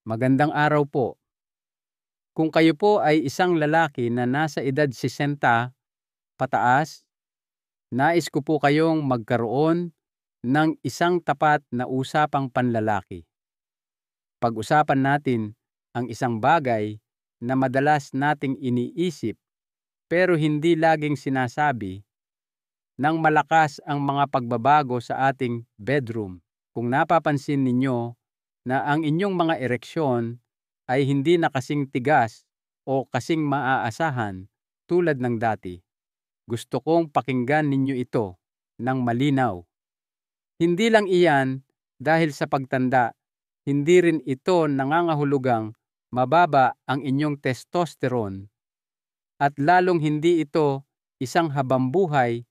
Magandang araw po. Kung kayo po ay isang lalaki na nasa edad 60 pataas, nais ko po kayong magkaroon ng isang tapat na usapang panlalaki. Pag-usapan natin ang isang bagay na madalas nating iniisip pero hindi laging sinasabi nang malakas ang mga pagbabago sa ating bedroom. Kung napapansin ninyo na ang inyong mga ereksyon ay hindi na kasing tigas o kasing maaasahan tulad ng dati, gusto kong pakinggan ninyo ito ng malinaw. Hindi lang iyan dahil sa pagtanda, hindi rin ito nangangahulugang mababa ang inyong testosterone at lalong hindi ito isang habambuhay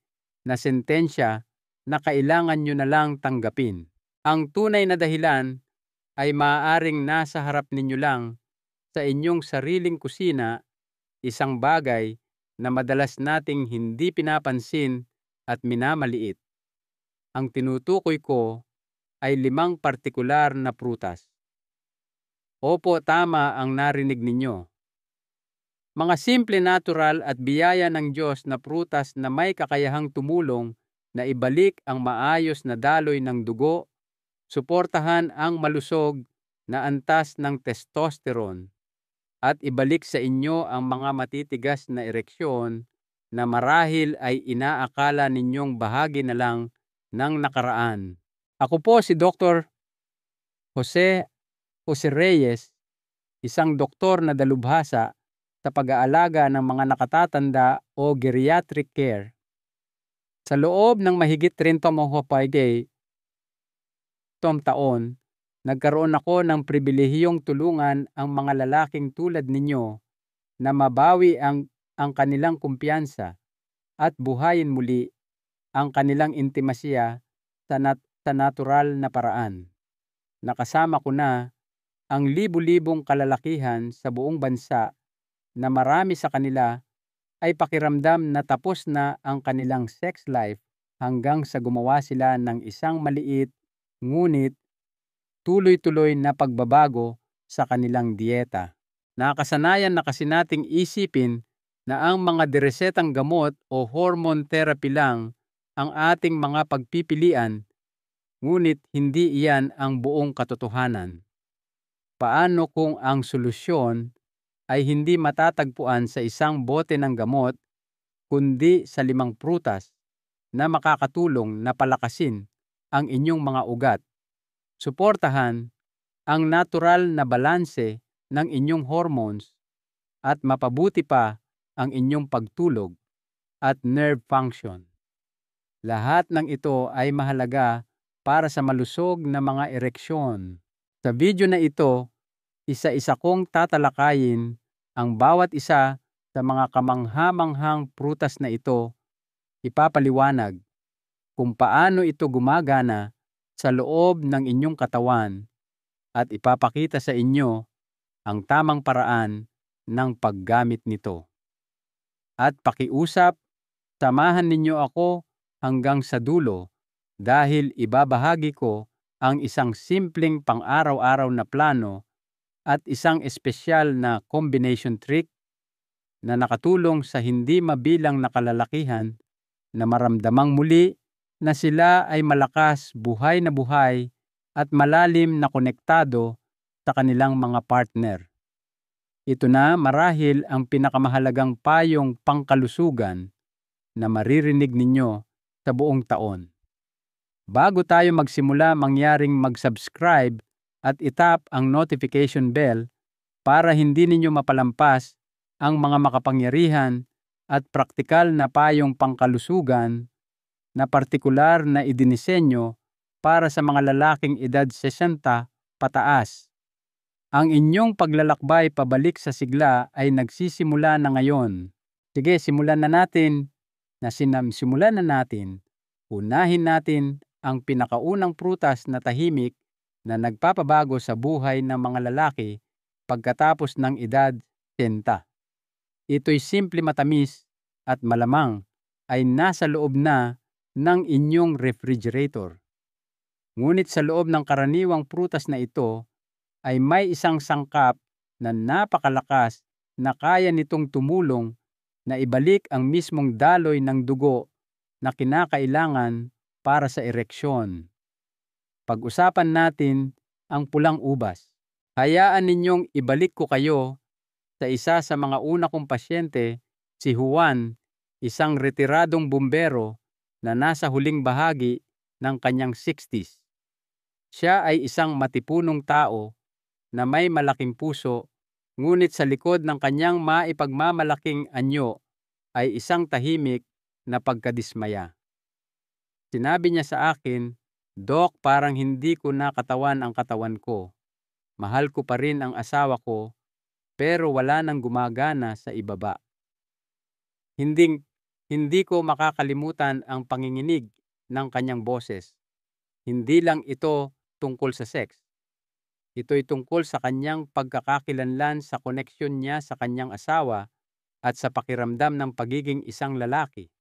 na sentensya na kailangan nyo na lang tanggapin. Ang tunay na dahilan ay maaaring nasa harap ninyo lang sa inyong sariling kusina, isang bagay na madalas nating hindi pinapansin at minamaliit. Ang tinutukoy ko ay 5 partikular na prutas. Opo, tama ang narinig ninyo. Mga simple, natural at biyaya ng Diyos na prutas na may kakayahang tumulong na ibalik ang maayos na daloy ng dugo, suportahan ang malusog na antas ng testosterone, at ibalik sa inyo ang mga matitigas na ereksyon na marahil ay inaakala ninyong bahagi na lang ng nakaraan. Ako po si Dr. Jose Reyes, isang doktor na dalubhasa sa pag-aalaga ng mga nakatatanda o geriatric care. Sa loob ng mahigit 30 taon, nagkaroon ako ng pribilehiyong tulungan ang mga lalaking tulad ninyo na mabawi ang kanilang kumpiyansa at buhayin muli ang kanilang intimasya sa natural na paraan. Nakasama ko na ang libu-libong kalalakihan sa buong bansa na marami sa kanila ay pakiramdam na tapos na ang kanilang sex life hanggang sa gumawa sila ng isang maliit ngunit tuloy-tuloy na pagbabago sa kanilang dieta. Nakasanayan na kasi nating isipin na ang mga diresetang gamot o hormone therapy lang ang ating mga pagpipilian, ngunit hindi iyan ang buong katotohanan. Paano kung ang solusyon ay hindi matatagpuan sa isang bote ng gamot, kundi sa 5 prutas na makakatulong na palakasin ang inyong mga ugat, suportahan ang natural na balanse ng inyong hormones, at mapabuti pa ang inyong pagtulog at nerve function. Lahat ng ito ay mahalaga para sa malusog na mga ereksyon. Sa video na ito, isa-isa kong tatalakayin ang bawat isa sa mga kamangha-manghang prutas na ito, ipapaliwanag kung paano ito gumagana sa loob ng inyong katawan at ipapakita sa inyo ang tamang paraan ng paggamit nito. At pakiusap, samahan ninyo ako hanggang sa dulo dahil ibabahagi ko ang isang simpleng pang-araw-araw na plano at isang espesyal na combination trick na nakatulong sa hindi mabilang na kalalakihan na maramdamang muli na sila ay malakas, buhay at malalim na konektado sa kanilang mga partner. Ito na marahil ang pinakamahalagang payong pangkalusugan na maririnig ninyo sa buong taon. Bago tayo magsimula, mangyaring mag-subscribe at itap ang notification bell para hindi ninyo mapalampas ang mga makapangyarihan at praktikal na payong pangkalusugan na partikular na idinisenyo para sa mga lalaking edad 60 pataas. Ang inyong paglalakbay pabalik sa sigla ay nagsisimula na ngayon. Sige, simulan na natin. Unahin natin ang pinakaunang prutas na tahimik na nagpapabago sa buhay ng mga lalaki pagkatapos ng edad 60. Ito'y simple, matamis at malamang ay nasa loob na ng inyong refrigerator. Ngunit sa loob ng karaniwang prutas na ito ay may isang sangkap na napakalakas na kaya nitong tumulong na ibalik ang mismong daloy ng dugo na kinakailangan para sa ereksyon. Pag-usapan natin ang pulang ubas. Hayaan ninyong ibalik ko kayo sa isa sa mga una kong pasyente, si Juan, isang retiradong bumbero na nasa huling bahagi ng kanyang 60s. Siya ay isang matipunong tao na may malaking puso, ngunit sa likod ng kanyang maipagmamalaking anyo ay isang tahimik na pagkadismaya. Sinabi niya sa akin, "Doc, parang hindi ko na katawan ang katawan ko. Mahal ko pa rin ang asawa ko, pero wala nang gumagana sa ibaba." Hindi ko makakalimutan ang panginginig ng kanyang boses. Hindi lang ito tungkol sa sex. Ito'y tungkol sa kanyang pagkakakilanlan sa koneksyon niya sa kanyang asawa at sa pakiramdam ng pagiging isang lalaki.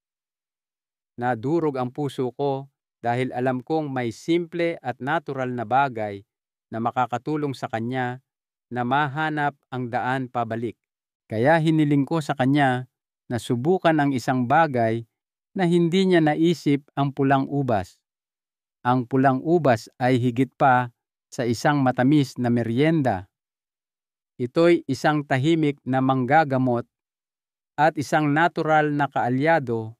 Nadurog ang puso ko dahil alam kong may simple at natural na bagay na makakatulong sa kanya na mahanap ang daan pabalik. Kaya hiniling ko sa kanya na subukan ang isang bagay na hindi niya naisip, ang pulang ubas. Ang pulang ubas ay higit pa sa isang matamis na merienda. Ito'y isang tahimik na manggagamot at isang natural na kaalyado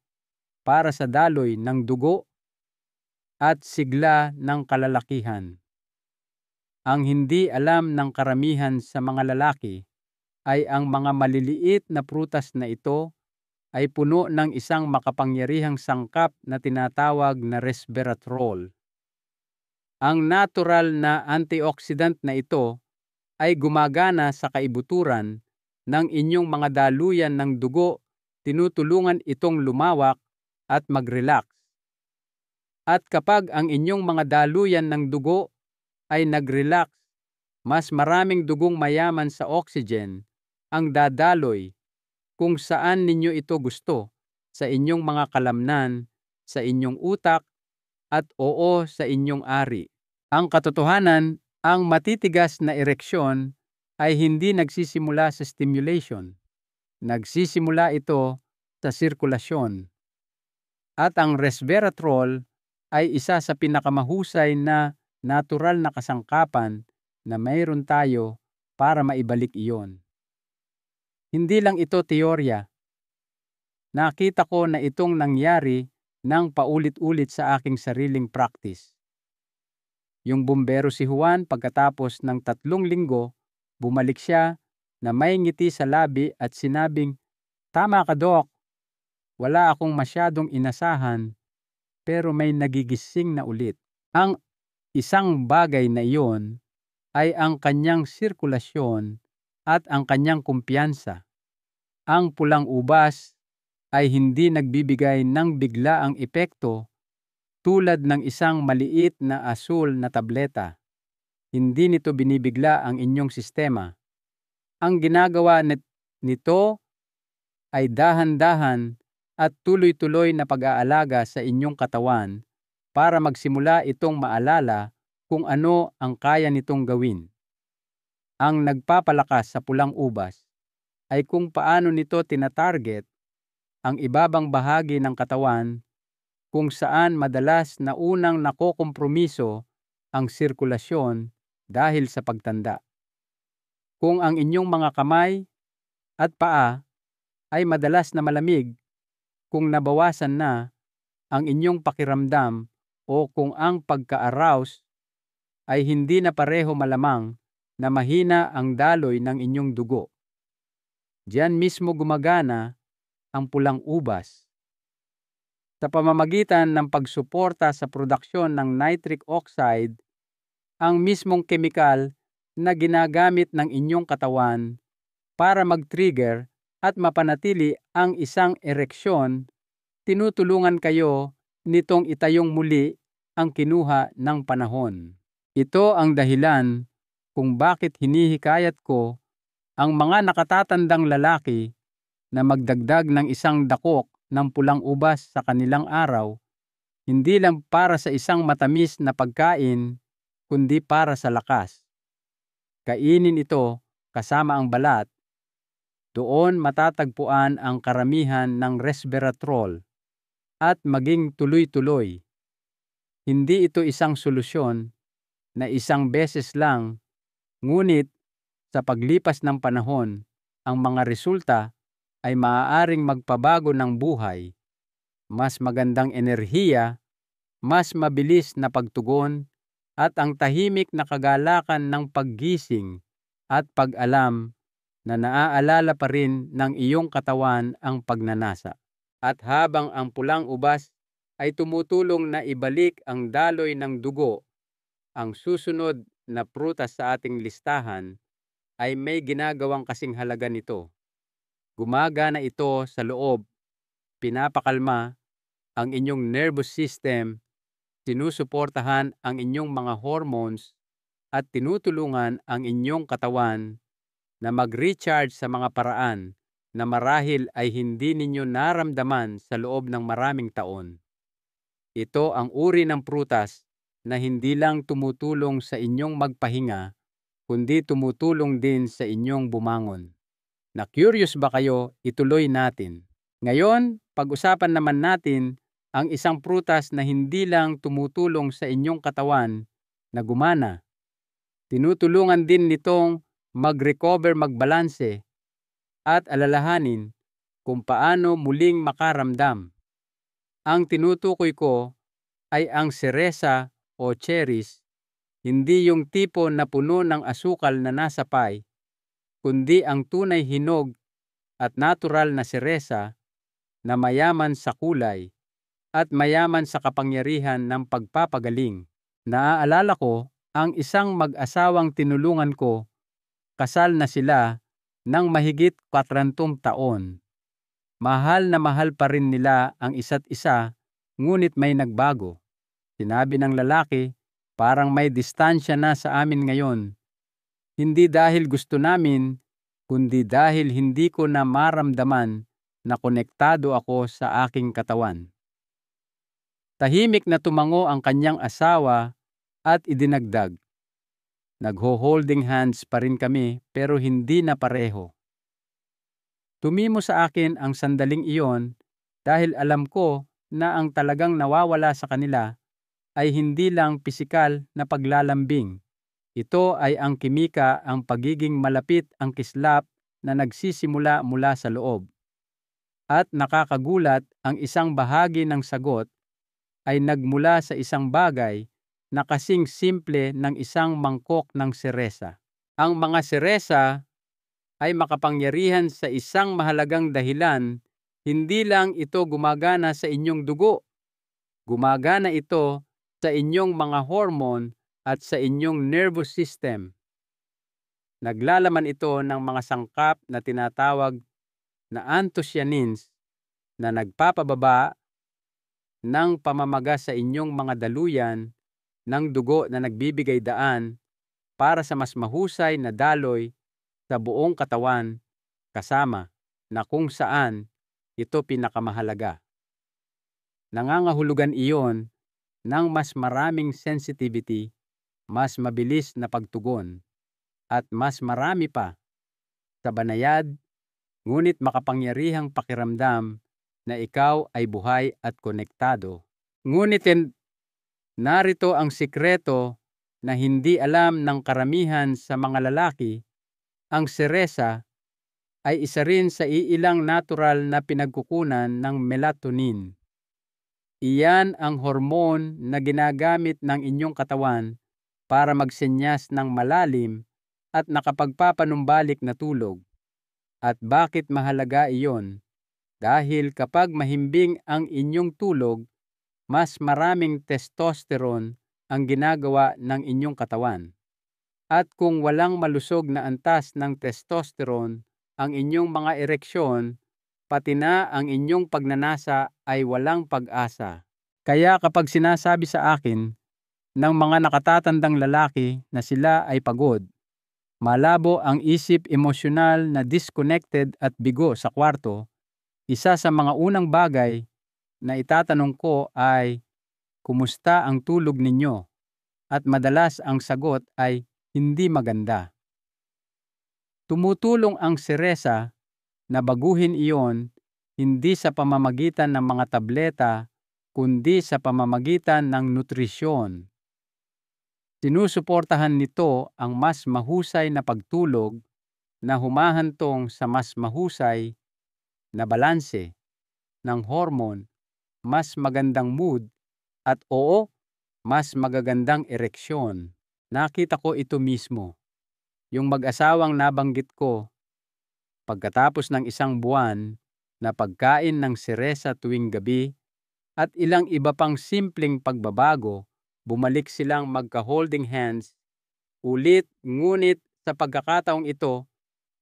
para sa daloy ng dugo at sigla ng kalalakihan. Ang hindi alam ng karamihan sa mga lalaki ay ang mga maliliit na prutas na ito ay puno ng isang makapangyarihang sangkap na tinatawag na resveratrol. Ang natural na antioxidant na ito ay gumagana sa kaibuturan ng inyong mga daluyan ng dugo, tinutulungan itong lumawak at mag-relax. At kapag ang inyong mga daluyan ng dugo ay nag-relax, mas maraming dugong mayaman sa oxygen ang dadaloy kung saan ninyo ito gusto, sa inyong mga kalamnan, sa inyong utak, at sa inyong ari. Ang katotohanan, ang matitigas na ereksyon ay hindi nagsisimula sa stimulation. Nagsisimula ito sa sirkulasyon. At ang resveratrol ay isa sa pinakamahusay na natural na kasangkapan na mayroon tayo para maibalik iyon. Hindi lang ito teorya. Nakita ko na itong nangyari ng paulit-ulit sa aking sariling practice. Yung bumbero si Juan, pagkatapos ng 3 linggo, bumalik siya na may ngiti sa labi at sinabing, "Tama ka, Doc. Wala akong masyadong inasahan, pero may nagigising na ulit." Ang isang bagay na iyon ay ang kanyang sirkulasyon at ang kanyang kumpiyansa. Ang pulang ubas ay hindi nagbibigay ng biglaang epekto tulad ng isang maliit na asul na tableta. Hindi nito binibigla ang inyong sistema. Ang ginagawa nito ay dahan-dahan at tuloy-tuloy na pag-aalaga sa inyong katawan para magsimula itong maalala kung ano ang kaya nitong gawin. Ang nagpapalakas sa pulang ubas ay kung paano nito tinatarget ang ibabang bahagi ng katawan kung saan madalas na unang nakokompromiso ang sirkulasyon dahil sa pagtanda. Kung ang inyong mga kamay at paa ay madalas na malamig, kung nabawasan na ang inyong pakiramdam o kung ang pagka-arouse ay hindi na pareho, malamang na mahina ang daloy ng inyong dugo. Diyan mismo gumagana ang pulang ubas. Sa pamamagitan ng pagsuporta sa produksyon ng nitric oxide, ang mismong kemikal na ginagamit ng inyong katawan para mag-trigger at mapanatili ang isang ereksyon, tinutulungan kayo nitong itayong muli ang kinuha ng panahon. Ito ang dahilan kung bakit hinihikayat ko ang mga nakatatandang lalaki na magdagdag ng isang dakok ng pulang ubas sa kanilang araw, hindi lang para sa isang matamis na pagkain, kundi para sa lakas, Kainin ito kasama ang balat. Doon matatagpuan ang karamihan ng resveratrol at maging tuloy-tuloy. Hindi ito isang solusyon na isang beses lang, ngunit sa paglipas ng panahon, ang mga resulta ay maaaring magpabago ng buhay, mas magandang enerhiya, mas mabilis na pagtugon, at ang tahimik na kagalakan ng paggising at pag-alam na naaalala pa rin ng iyong katawan ang pagnanasa. At habang ang pulang ubas ay tumutulong na ibalik ang daloy ng dugo, ang susunod na prutas sa ating listahan ay may ginagawang kasing halaga nito. Gumagana ito sa loob, pinapakalma ang inyong nervous system, sinusuportahan ang inyong mga hormones, at tinutulungan ang inyong katawan na mag-recharge sa mga paraan na marahil ay hindi ninyo naramdaman sa loob ng maraming taon. Ito ang uri ng prutas na hindi lang tumutulong sa inyong magpahinga, kundi tumutulong din sa inyong bumangon. Na-curious ba kayo? Ituloy natin. Ngayon, pag-usapan naman natin ang isang prutas na hindi lang tumutulong sa inyong katawan na gumana. Tinutulungan din nitong mag-recover, magbalanse, at alalahanin kung paano muling makaramdam. Ang tinutukoy ko ay ang seresa o cherries, hindi yung tipo na puno ng asukal na nasa pie, kundi ang tunay hinog at natural na seresa na mayaman sa kulay at mayaman sa kapangyarihan ng pagpapagaling. Naaalala ko ang isang mag-asawang tinulungan ko. Kasal na sila ng mahigit 40 taon. Mahal na mahal pa rin nila ang isa't isa, ngunit may nagbago. Sinabi ng lalaki, parang may distansya na sa amin ngayon. Hindi dahil gusto namin, kundi dahil hindi ko na maramdaman na konektado ako sa aking katawan. Tahimik na tumango ang kanyang asawa at idinagdag, nagho-holding hands pa rin kami pero hindi na pareho. Tumimo sa akin ang sandaling iyon dahil alam ko na ang talagang nawawala sa kanila ay hindi lang pisikal na paglalambing. Ito ay ang kimika, ang pagiging malapit, ang kislap na nagsisimula mula sa loob. At nakakagulat, ang isang bahagi ng sagot ay nagmula sa isang bagay na kasing simple ng isang mangkok ng seresa. Ang mga seresa ay makapangyarihan sa isang mahalagang dahilan. Hindi lang ito gumagana sa inyong dugo. Gumagana ito sa inyong mga hormone at sa inyong nervous system. Naglalaman ito ng mga sangkap na tinatawag na anthocyanins na nagpapababa ng pamamaga sa inyong mga daluyan ng dugo na nagbibigay daan para sa mas mahusay na daloy sa buong katawan, kasama na kung saan ito pinakamahalaga. Nangangahulugan iyon ng mas maraming sensitivity, mas mabilis na pagtugon, at mas marami pa sa banayad, ngunit makapangyarihang pakiramdam na ikaw ay buhay at konektado. Ngunit narito ang sikreto na hindi alam ng karamihan sa mga lalaki. Ang seresa ay isa rin sa iilang natural na pinagkukunan ng melatonin. Iyan ang hormone na ginagamit ng inyong katawan para magsenyas ng malalim at nakapagpapanumbalik na tulog. At bakit mahalaga iyon? Dahil kapag mahimbing ang inyong tulog, mas maraming testosterone ang ginagawa ng inyong katawan. At kung walang malusog na antas ng testosterone ang inyong mga ereksyon, pati na ang inyong pagnanasa ay walang pag-asa. Kaya kapag sinasabi sa akin ng mga nakatatandang lalaki na sila ay pagod, malabo ang isip, emosyonal na disconnected at bigo sa kwarto, isa sa mga unang bagay na itatanong ko ay, kumusta ang tulog ninyo? At madalas ang sagot ay, hindi maganda. Tumutulong ang seresa na baguhin iyon hindi sa pamamagitan ng mga tableta kundi sa pamamagitan ng nutrisyon. Sinusuportahan nito ang mas mahusay na pagtulog na humahantong sa mas mahusay na balanse ng hormone, mas magandang mood, at mas magagandang ereksyon. Nakita ko ito mismo. Yung mag-asawang nabanggit ko, pagkatapos ng isang buwan na pagkain ng seresa tuwing gabi at ilang iba pang simpleng pagbabago, bumalik silang magka-holding hands ulit, ngunit sa pagkakataong ito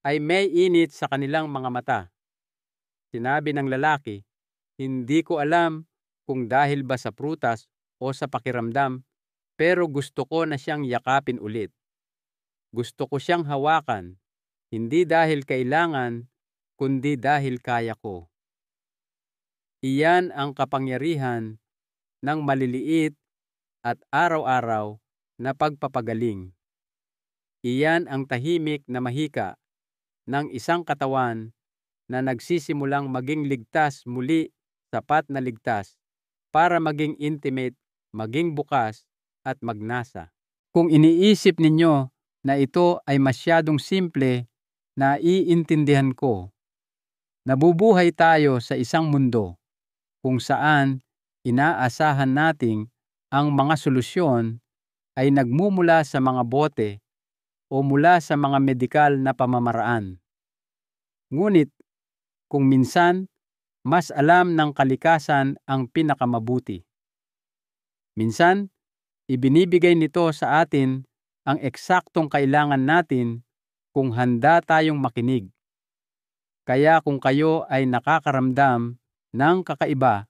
ay may init sa kanilang mga mata. Sinabi ng lalaki, "Hindi ko alam kung dahil ba sa prutas o sa pakiramdam, pero gusto ko na siyang yakapin ulit. Gusto ko siyang hawakan, hindi dahil kailangan, kundi dahil kaya ko." Iyan ang kapangyarihan ng maliliit at araw-araw na pagpapagaling. Iyan ang tahimik na mahika ng isang katawan na nagsisimulang maging ligtas muli, sapat na ligtas, para maging intimate, maging bukas, at magnasa. Kung iniisip ninyo na ito ay masyadong simple, na iintindihan ko. Nabubuhay tayo sa isang mundo kung saan inaasahan nating ang mga solusyon ay nagmumula sa mga bote o mula sa mga medikal na pamamaraan. Ngunit, kung minsan, mas alam ng kalikasan ang pinakamabuti. Minsan, ibinibigay nito sa atin ang eksaktong kailangan natin kung handa tayong makinig. Kaya kung kayo ay nakakaramdam ng kakaiba,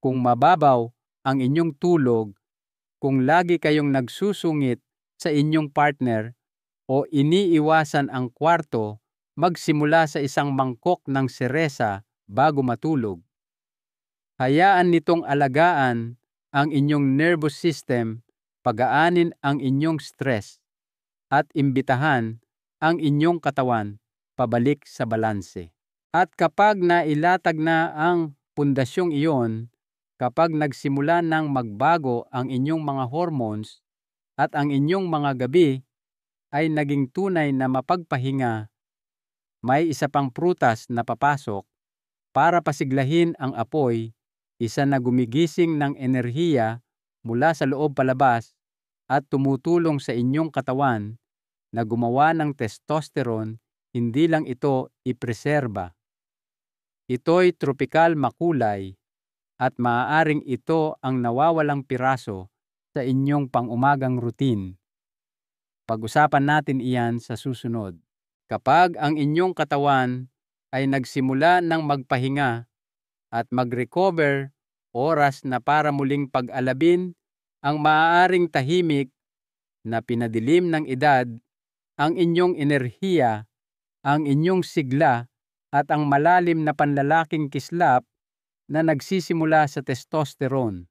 kung mababaw ang inyong tulog, kung lagi kayong nagsusungit sa inyong partner o iniiwasan ang kwarto, magsimula sa isang mangkok ng seresa bago matulog. Hayaan nitong alagaan ang inyong nervous system, pagaanin ang inyong stress, at imbitahan ang inyong katawan pabalik sa balanse. At kapag nailatag na ang pundasyong iyon, kapag nagsimula ng magbago ang inyong mga hormones at ang inyong mga gabi ay naging tunay na mapagpahinga, may isa pang prutas na papasok para pasiglahin ang apoy, isa na gumigising ng enerhiya mula sa loob palabas at tumutulong sa inyong katawan na gumawa ng testosterone. Hindi lang ito ipreserba. Ito'y tropikal makulay at maaaring ito ang nawawalang piraso sa inyong pang-umagang routine. Pag-usapan natin iyan sa susunod. Kapag ang inyong katawan ay nagsimula ng magpahinga at mag-recover, oras na para muling pag-alabin ang maaaring tahimik na pinadilim ng edad, ang inyong enerhiya, ang inyong sigla, at ang malalim na panlalaking kislap na nagsisimula sa testosterone.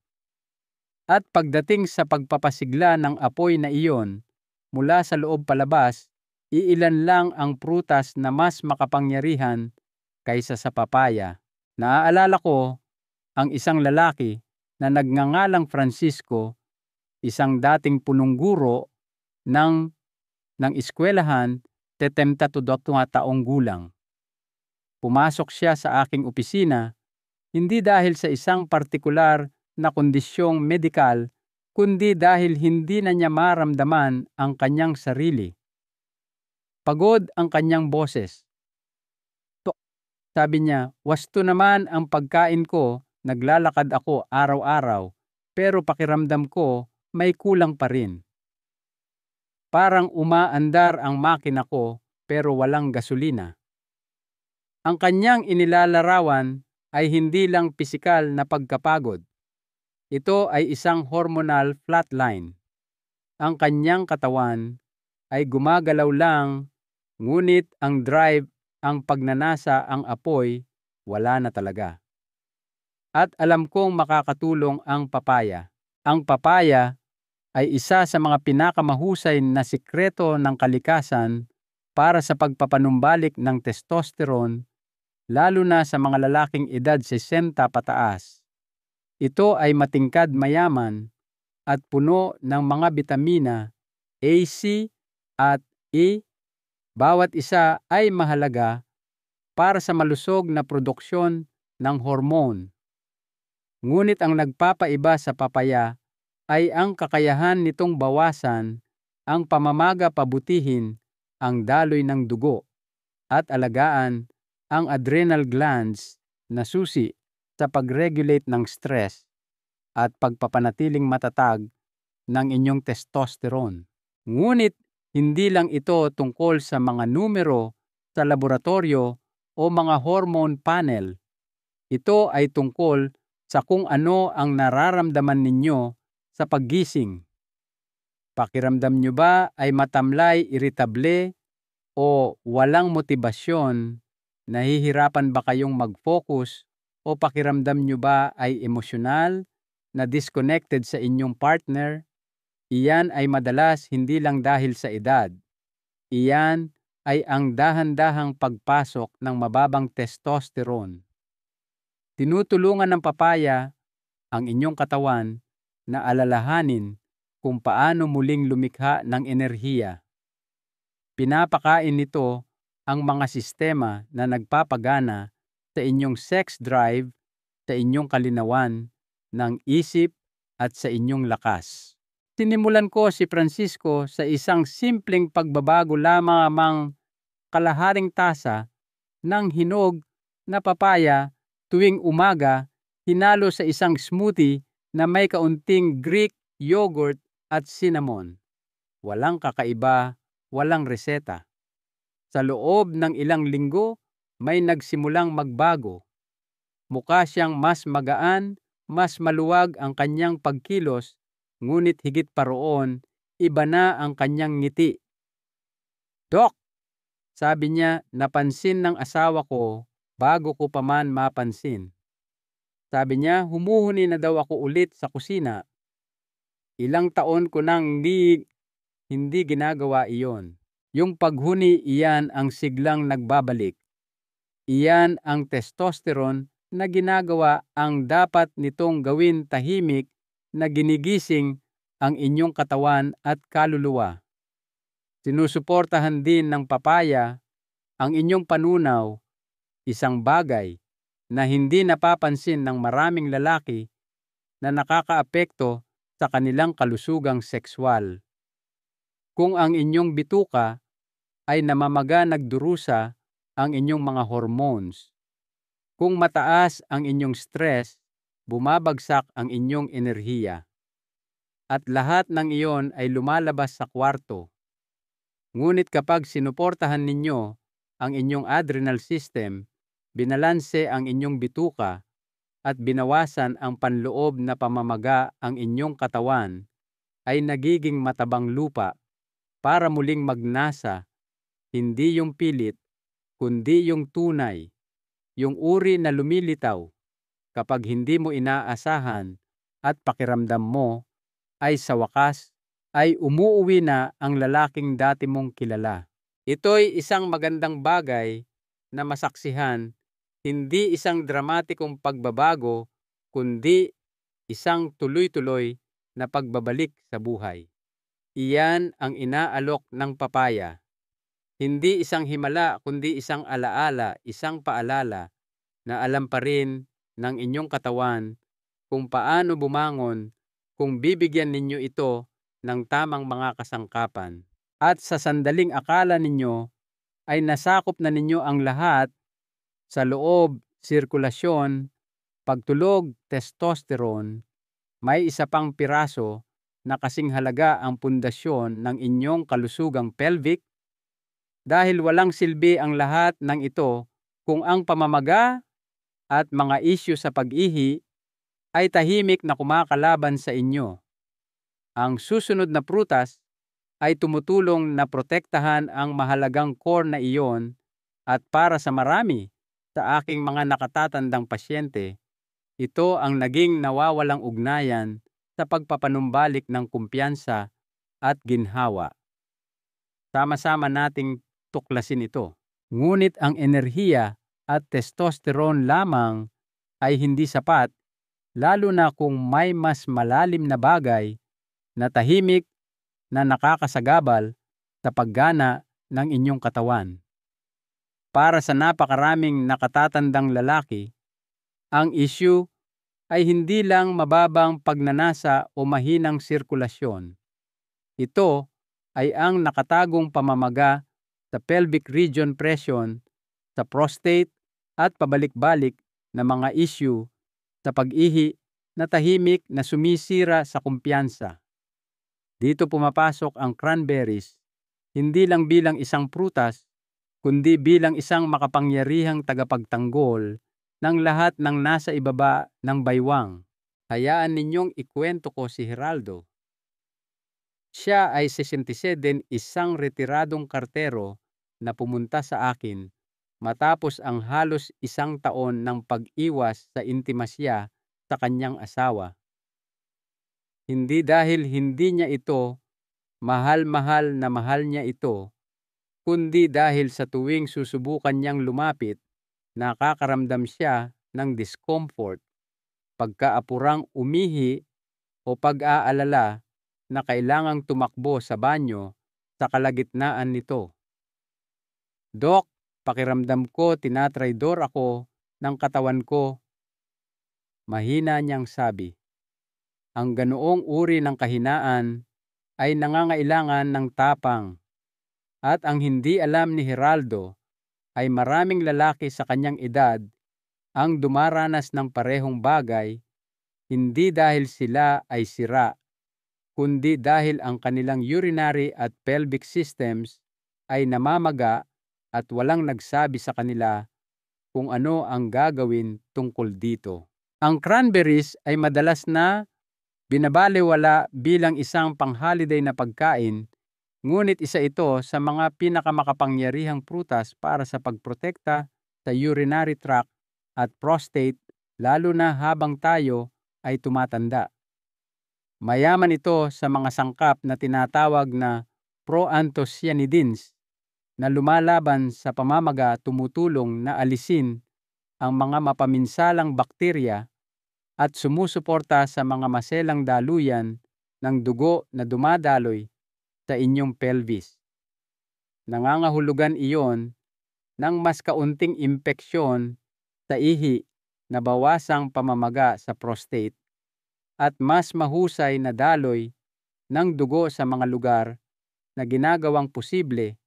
At pagdating sa pagpapasigla ng apoy na iyon, mula sa loob palabas, iilan lang ang prutas na mas makapangyarihan kaysa sa papaya. Naaalala ko ang isang lalaki na nagngangalang Francisco, isang dating punong guro ng eskwelahan, 72 taong gulang. Pumasok siya sa aking opisina hindi dahil sa isang partikular na kondisyong medikal, kundi dahil hindi na niya maramdaman ang kanyang sarili. Pagod ang kanyang boses. Sabi niya, "Wasto naman ang pagkain ko, naglalakad ako araw-araw, pero pakiramdam ko may kulang pa rin. Parang umaandar ang makina ko pero walang gasolina." Ang kanyang inilalarawan ay hindi lang pisikal na pagkapagod. Ito ay isang hormonal flatline. Ang kanyang katawan ay gumagalaw lang, ngunit ang drive, ang pagnanasa, ang apoy, wala na talaga. At alam kong makakatulong ang papaya. Ang papaya ay isa sa mga pinakamahusay na sikreto ng kalikasan para sa pagpapanumbalik ng testosterone, lalo na sa mga lalaking edad 60 pataas. Ito ay matingkad, mayaman, at puno ng mga bitamina A, C, at E. Bawat isa ay mahalaga para sa malusog na produksyon ng hormone. Ngunit ang nagpapaiba sa papaya ay ang kakayahan nitong bawasan ang pamamaga, pabutihin ang daloy ng dugo, at alagaan ang adrenal glands na susi sa pag-regulate ng stress at pagpapanatiling matatag ng inyong testosterone. Ngunit hindi lang ito tungkol sa mga numero sa laboratorio o mga hormone panel. Ito ay tungkol sa kung ano ang nararamdaman ninyo sa paggising. Pakiramdam nyo ba ay matamlay, iritable, o walang motibasyon? Nahihirapan ba kayong mag-focus o pakiramdam nyo ba ay emosyonal na disconnected sa inyong partner? Iyan ay madalas hindi lang dahil sa edad. Iyan ay ang dahan-dahang pagpasok ng mababang testosterone. Tinutulungan ng papaya ang inyong katawan na alalahanin kung paano muling lumikha ng enerhiya. Pinapakain nito ang mga sistema na nagpapagana sa inyong sex drive, sa inyong kalinawan ng isip, at sa inyong lakas. Sinimulan ko si Francisco sa isang simpleng pagbabago lamang, kalahating tasa ng hinog na papaya tuwing umaga, hinalo sa isang smoothie na may kaunting Greek yogurt at cinnamon. Walang kakaiba, walang reseta. Sa loob ng ilang linggo, may nagsimulang magbago. Mukha siyang mas magaan, mas maluwag ang kanyang pagkilos, ngunit higit pa roon, iba na ang kanyang ngiti. "Dok," sabi niya, "napansin ng asawa ko bago ko pa man mapansin." Sabi niya, humuhuni na daw ako ulit sa kusina. Ilang taon ko nang hindi ginagawa iyon. Yung paghuni, iyan ang siglang nagbabalik. Iyan ang testosterone na ginagawa ang dapat nitong gawin, tahimik na ginigising ang inyong katawan at kaluluwa. Sinusuportahan din ng papaya ang inyong panunaw, isang bagay na hindi napapansin ng maraming lalaki na nakakaapekto sa kanilang kalusugang sexual. Kung ang inyong bituka ay namamaga, nagdurusa ang inyong mga hormones. Kung mataas ang inyong stress, bumabagsak ang inyong enerhiya. At lahat ng iyon ay lumalabas sa kwarto. Ngunit kapag sinuportahan ninyo ang inyong adrenal system, binalanse ang inyong bituka, at binawasan ang panloob na pamamaga, ang inyong katawan ay nagiging matabang lupa para muling magnasa, hindi yung pilit, kundi yung tunay, yung uri na lumilitaw kapag hindi mo inaasahan, at pakiramdam mo ay sa wakas ay umuuwi na ang lalaking dati mong kilala. Ito'y isang magandang bagay na masaksihan, hindi isang dramatikong pagbabago, kundi isang tuloy-tuloy na pagbabalik sa buhay. Iyan ang inaalok ng papaya. Hindi isang himala, kundi isang alaala, isang paalala na alam pa rin ng inyong katawan kung paano bumangon kung bibigyan ninyo ito ng tamang mga kasangkapan. At sa sandaling akala ninyo ay nasakop na ninyo ang lahat, sa loob, sirkulasyon, pagtulog, testosterone, may isa pang piraso na kasing halaga ang pundasyon ng inyong kalusugang pelvic, dahil walang silbi ang lahat ng ito kung ang pamamaga at mga isyu sa pag-ihi ay tahimik na kumakalaban sa inyo. Ang susunod na prutas ay tumutulong na protektahan ang mahalagang core na iyon, at para sa marami sa aking mga nakatatandang pasyente, ito ang naging nawawalang ugnayan sa pagpapanumbalik ng kumpiyansa at ginhawa. Sama-sama nating tuklasin ito. Ngunit ang enerhiya at testosterone lamang ay hindi sapat, lalo na kung may mas malalim na bagay na tahimik na nakakasagabal sa paggana ng inyong katawan. Para sa napakaraming nakatatandang lalaki, ang issue ay hindi lang mababang pagnanasa o mahinang sirkulasyon. Ito ay ang nakatagong pamamaga sa pelvic region pression, sa prostate at pabalik-balik na mga issue sa pag-ihi na tahimik na sumisira sa kumpiyansa. Dito pumapasok ang cranberries, hindi lang bilang isang prutas, kundi bilang isang makapangyarihang tagapagtanggol ng lahat ng nasa ibaba ng baywang. Hayaan ninyong ikwento ko si Geraldo. Siya ay 67, isang retiradong kartero na pumunta sa akin matapos ang halos 1 taon ng pag-iwas sa intimasya sa kanyang asawa. Hindi dahil hindi niya ito mahal niya ito, kundi dahil sa tuwing susubukan niyang lumapit, nakakaramdam siya ng discomfort, pagkaapurang umihi o pag-aalala na kailangang tumakbo sa banyo sa kalagitnaan nito. Dok, pakiramdam ko tinatraydor ako ng katawan ko. Mahina niyang sabi. Ang ganoong uri ng kahinaan ay nangangailangan ng tapang. At ang hindi alam ni Geraldo ay maraming lalaki sa kanyang edad ang dumaranas ng parehong bagay, hindi dahil sila ay sira, kundi dahil ang kanilang urinary at pelvic systems ay namamaga at walang nagsabi sa kanila kung ano ang gagawin tungkol dito. Ang cranberries ay madalas na binabalewala bilang isang pang-holiday na pagkain, ngunit isa ito sa mga pinakamakapangyarihang prutas para sa pagprotekta sa urinary tract at prostate, lalo na habang tayo ay tumatanda. Mayaman ito sa mga sangkap na tinatawag na proanthocyanidins na lumalaban sa pamamaga, tumutulong na alisin ang mga mapaminsalang bakterya at sumusuporta sa mga maselang daluyan ng dugo na dumadaloy sa inyong pelvis. Nangangahulugan iyon ng mas kaunting impeksyon sa ihi na bawasang pamamaga sa prostate at mas mahusay na daloy ng dugo sa mga lugar na ginagawang posible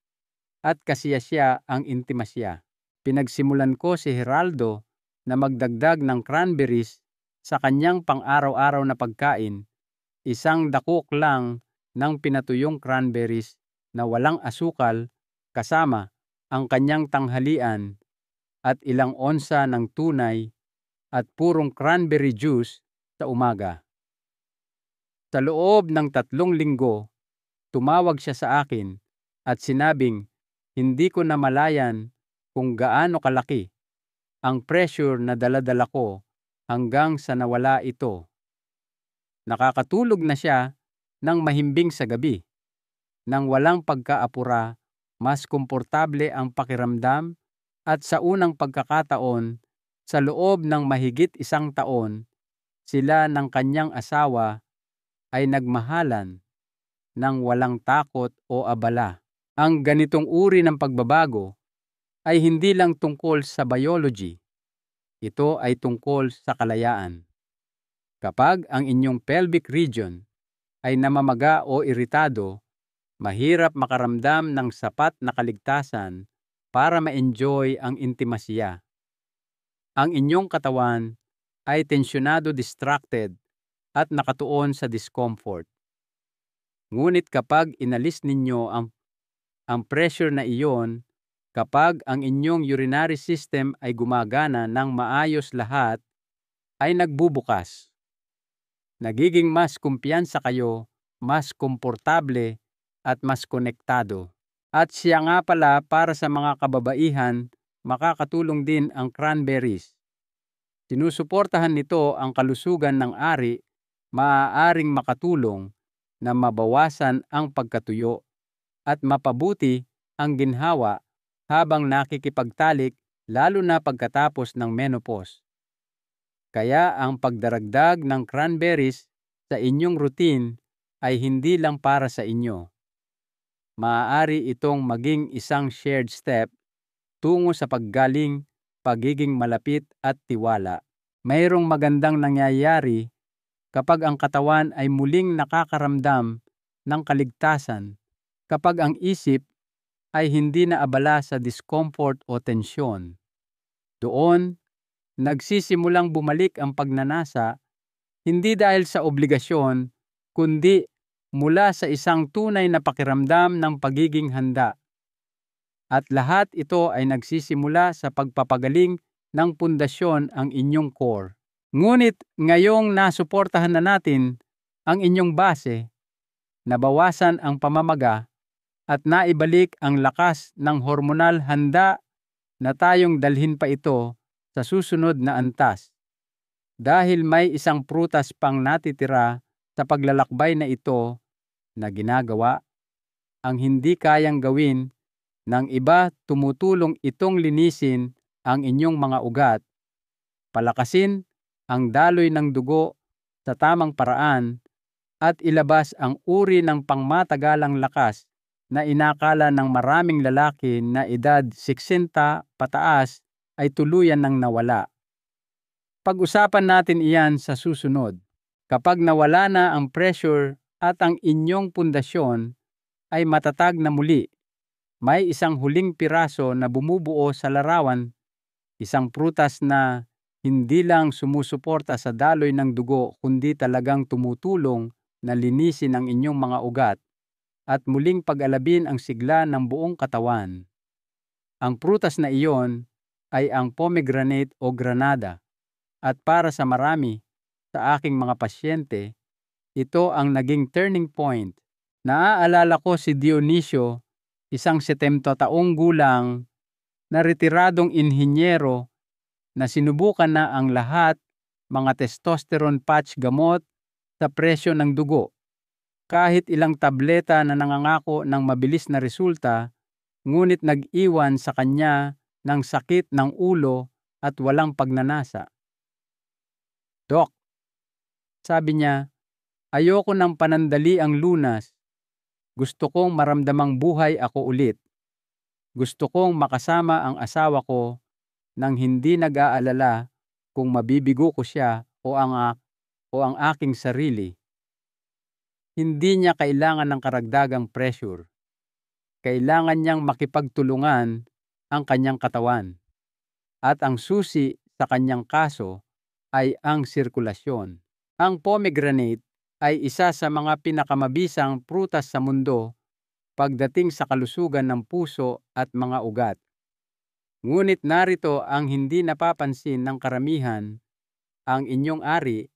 at kasiyasiya ang intimasya. Pinagsimulan ko si Geraldo na magdagdag ng cranberries sa kanyang pang-araw-araw na pagkain, isang dakok lang ng pinatuyong cranberries na walang asukal kasama ang kanyang tanghalian at ilang onsa ng tunay at purong cranberry juice sa umaga. Sa loob ng 3 linggo, tumawag siya sa akin at sinabing hindi ko namalayan kung gaano kalaki ang pressure na dala-dala ko hanggang sa nawala ito. Nakakatulog na siya ng mahimbing sa gabi. Nang walang pagkaapura, mas komportable ang pakiramdam at sa unang pagkakataon, sa loob ng mahigit 1 taon, sila ng kanyang asawa ay nagmahalan ng walang takot o abala. Ang ganitong uri ng pagbabago ay hindi lang tungkol sa biology. Ito ay tungkol sa kalayaan. Kapag ang inyong pelvic region ay namamaga o iritado, mahirap makaramdam ng sapat na kaligtasan para ma-enjoy ang intimasya. Ang inyong katawan ay tensyonado, distracted, at nakatuon sa discomfort. Ngunit kapag inalis ninyo ang pressure na iyon, kapag ang inyong urinary system ay gumagana ng maayos, lahat ay nagbubukas. Nagiging mas kumpiyansa kayo, mas komportable at mas konektado. At siya nga pala, para sa mga kababaihan, makakatulong din ang cranberries. Sinusuportahan nito ang kalusugan ng ari, maaaring makatulong na mabawasan ang pagkatuyo at mapabuti ang ginhawa habang nakikipagtalik, lalo na pagkatapos ng menopause. Kaya ang pagdaragdag ng cranberries sa inyong routine ay hindi lang para sa inyo. Maaari itong maging isang shared step tungo sa paggaling, pagiging malapit at tiwala. Mayroong magandang nangyayari kapag ang katawan ay muling nakakaramdam ng kaligtasan, kapag ang isip ay hindi na abala sa discomfort o tensyon. Doon, nagsisimulang bumalik ang pagnanasa, hindi dahil sa obligasyon, kundi mula sa isang tunay na pakiramdam ng pagiging handa. At lahat ito ay nagsisimula sa pagpapagaling ng pundasyon ang inyong core. Ngunit ngayong nasuportahan na natin ang inyong base, nabawasan ang pamamaga, at naibalik ang lakas ng hormonal, handa na tayong dalhin pa ito sa susunod na antas. Dahil may isang prutas pang natitira sa paglalakbay na ito na ginagawa, ang hindi kayang gawin ng iba, tumutulong itong linisin ang inyong mga ugat, palakasin ang daloy ng dugo sa tamang paraan, at ilabas ang uri ng pangmatagalang lakas na inakala ng maraming lalaki na edad 60 pataas ay tuluyan ng nawala. Pag-usapan natin iyan sa susunod. Kapag nawala na ang pressure at ang inyong pundasyon ay matatag na muli, may isang huling piraso na bumubuo sa larawan, isang prutas na hindi lang sumusuporta sa daloy ng dugo kundi talagang tumutulong na linisin ang inyong mga ugat at muling pag-alabin ang sigla ng buong katawan. Ang prutas na iyon ay ang pomegranate o granada, at para sa marami sa aking mga pasyente, ito ang naging turning point. Naaalala ko si Dionisio, isang 70 taong gulang na retiradong inhinyero na sinubukan na ang lahat, mga testosterone patch gamot sa presyo ng dugo. Kahit ilang tableta na nangangako ng mabilis na resulta, ngunit nag-iwan sa kanya ng sakit ng ulo at walang pagnanasa. "Dok," sabi niya, "ayoko ng panandali ang lunas. Gusto kong maramdamang buhay ako ulit. Gusto kong makasama ang asawa ko nang hindi nag-aalala kung mabibigo ko siya o ang aking sarili." Hindi niya kailangan ng karagdagang pressure. Kailangan niyang makipagtulungan ang kanyang katawan. At ang susi sa kanyang kaso ay ang sirkulasyon. Ang pomegranate ay isa sa mga pinakamabisang prutas sa mundo pagdating sa kalusugan ng puso at mga ugat. Ngunit narito ang hindi napapansin ng karamihan: ang inyong ari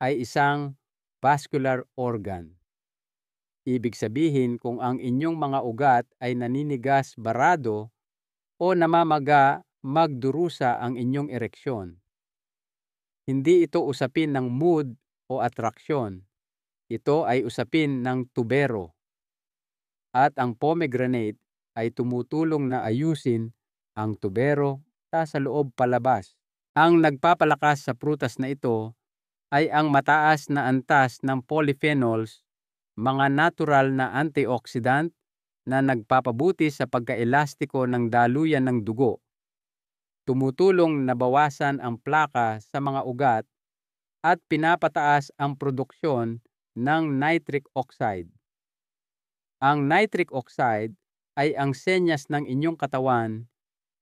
ay isang vascular organ. Ibig sabihin, kung ang inyong mga ugat ay naninigas, barado, o namamaga, magdurusa ang inyong ereksyon. Hindi ito usapin ng mood o atraksyon. Ito ay usapin ng tubero. At ang pomegranate ay tumutulong na ayusin ang tubero sa loob palabas. Ang nagpapalakas sa prutas na ito ay ang mataas na antas ng polyphenols, mga natural na antioxidant na nagpapabuti sa pagkaelastiko ng daluyan ng dugo. Tumutulong na bawasan ang plaka sa mga ugat at pinapataas ang produksyon ng nitric oxide. Ang nitric oxide ay ang senyas ng inyong katawan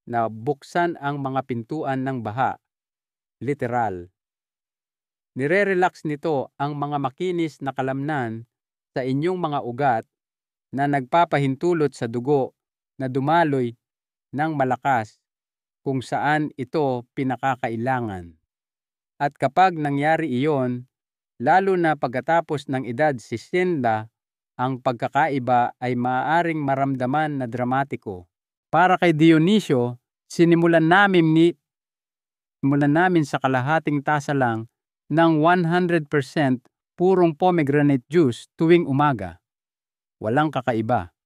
na buksan ang mga pintuan ng baha, literal. Nire-relax nito ang mga makinis na kalamnan sa inyong mga ugat na nagpapahintulot sa dugo na dumaloy ng malakas kung saan ito pinakakailangan. At kapag nangyari iyon, lalo na pagkatapos ng edad 60, ang pagkakaiba ay maaaring maramdaman na dramatiko. Para kay Dionisio, sinimulan namin sa kalahating tasa lang ng 100% purong pomegranate juice tuwing umaga. Walang kakaiba.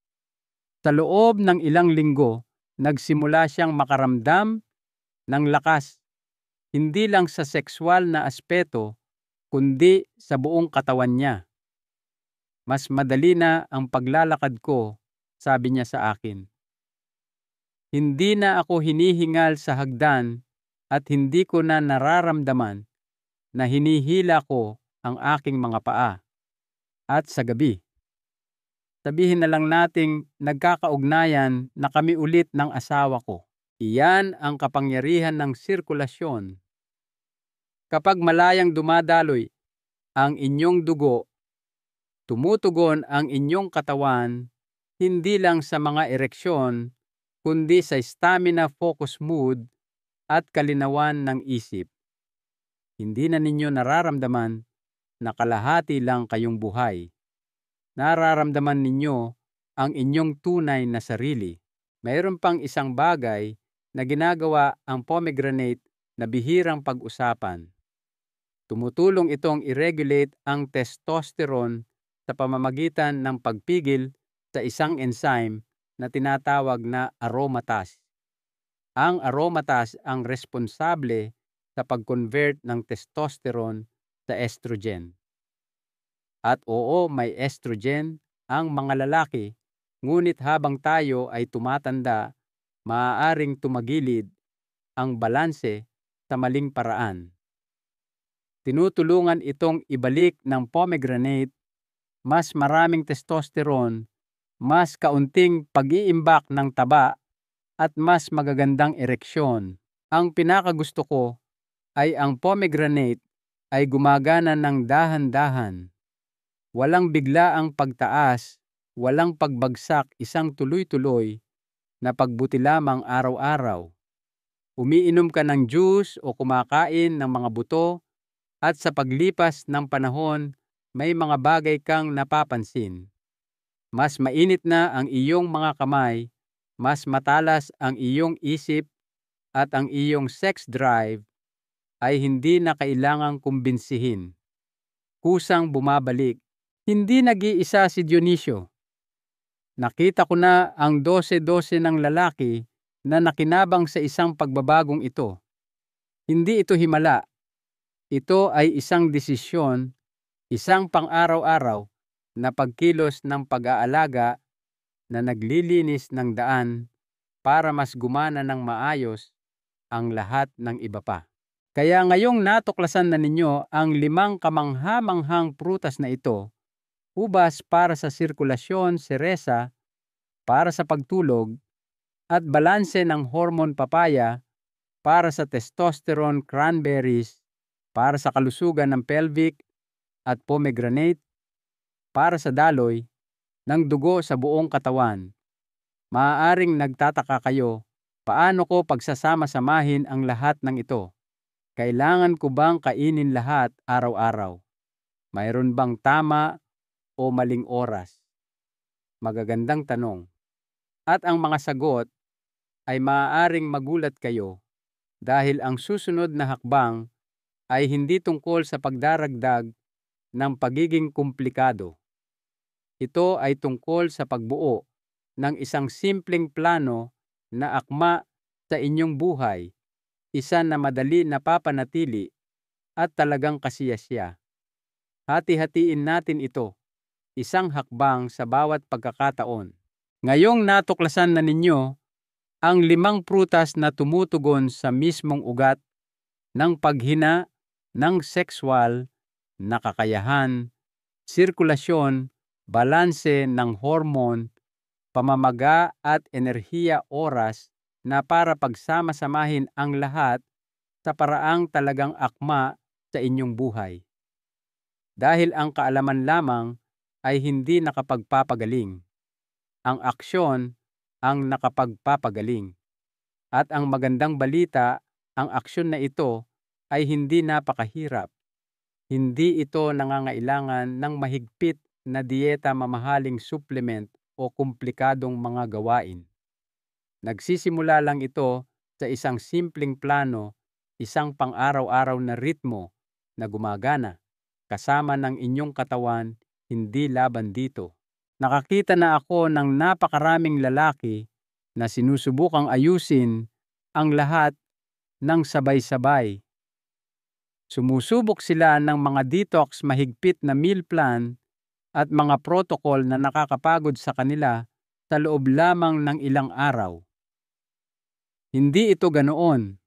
Sa loob ng ilang linggo, nagsimula siyang makaramdam ng lakas, hindi lang sa sexual na aspeto, kundi sa buong katawan niya. Mas madali na ang paglalakad ko, sabi niya sa akin. Hindi na ako hinihingal sa hagdan at hindi ko na nararamdaman na hinihila ko ang aking mga paa. At sa gabi, sabihin na lang nating nagkakaugnayan na kami ulit ng asawa ko. Iyan ang kapangyarihan ng sirkulasyon. Kapag malayang dumadaloy ang inyong dugo, tumutugon ang inyong katawan hindi lang sa mga ereksyon, kundi sa stamina, focus mood, at kalinawan ng isip. Hindi na ninyo nararamdaman na kalahati lang kayong buhay. Nararamdaman ninyo ang inyong tunay na sarili. Mayroon pang isang bagay na ginagawa ang pomegranate na bihirang pag-usapan. Tumutulong itong i-regulate ang testosterone sa pamamagitan ng pagpigil sa isang enzyme na tinatawag na aromatase. Ang aromatase ang responsable sa pag-convert ng testosterone sa estrogen. At oo, may estrogen ang mga lalaki, ngunit habang tayo ay tumatanda, maaaring tumagilid ang balanse sa maling paraan. Tinutulungan itong ibalik ng pomegranate, mas maraming testosterone, mas kaunting pag-iimbak ng taba, at mas magagandang ereksyon. Ang pinakagusto ko ay ang pomegranate ay gumagana ng dahan-dahan. Walang bigla ang pagtaas, walang pagbagsak, isang tuloy-tuloy na pagbuti lamang araw-araw. Umiinom ka ng juice o kumakain ng mga buto at sa paglipas ng panahon, may mga bagay kang napapansin. Mas mainit na ang iyong mga kamay, mas matalas ang iyong isip at ang iyong sex drive ay hindi na kailangang kumbinsihin. Kusang bumabalik. Hindi nag-iisa si Dionisio. Nakita ko na ang 12-12 ng lalaki na nakinabang sa isang pagbabagong ito. Hindi ito himala. Ito ay isang desisyon, isang pang-araw-araw na pagkilos ng pag-aalaga na naglilinis ng daan para mas gumana ng maayos ang lahat ng iba pa. Kaya ngayong natuklasan na ninyo ang 5 kamangha-manghang prutas na ito, ubas para sa sirkulasyon, seresa para sa pagtulog, at balanse ng hormone papaya para sa testosterone, cranberries para sa kalusugan ng pelvic, at pomegranate para sa daloy ng dugo sa buong katawan. Maaaring nagtataka kayo, paano ko pagsasama-samahin ang lahat ng ito? Kailangan ko bang kainin lahat araw-araw? Mayroon bang tama o maling oras? Magagandang tanong. At ang mga sagot ay maaaring magulat kayo dahil ang susunod na hakbang ay hindi tungkol sa pagdaragdag ng pagiging komplikado. Ito ay tungkol sa pagbuo ng isang simpleng plano na akma sa inyong buhay, isa na madali napapanatili at talagang kasiyasiya. Hati-hatiin natin ito, isang hakbang sa bawat pagkakataon. Ngayong natuklasan na ninyo ang 5 prutas na tumutugon sa mismong ugat ng paghina ng sexual na kakayahan, sirkulasyon, balanse ng hormone, pamamaga at enerhiya oras na para pagsama-samahin ang lahat sa paraang talagang akma sa inyong buhay. Dahil ang kaalaman lamang ay hindi nakapagpapagaling. Ang aksyon ang nakapagpapagaling. At ang magandang balita, ang aksyon na ito ay hindi napakahirap. Hindi ito nangangailangan ng mahigpit na dieta, mamahaling supplement o komplikadong mga gawain. Nagsisimula lang ito sa isang simpleng plano, isang pang-araw-araw na ritmo na gumagana kasama ng inyong katawan, hindi laban dito. Nakakita na ako ng napakaraming lalaki na sinusubukang ayusin ang lahat ng sabay-sabay. Sumusubok sila ng mga detox mahigpit na meal plan at mga protocol na nakakapagod sa kanila sa loob lamang ng ilang araw. Hindi ito ganoon.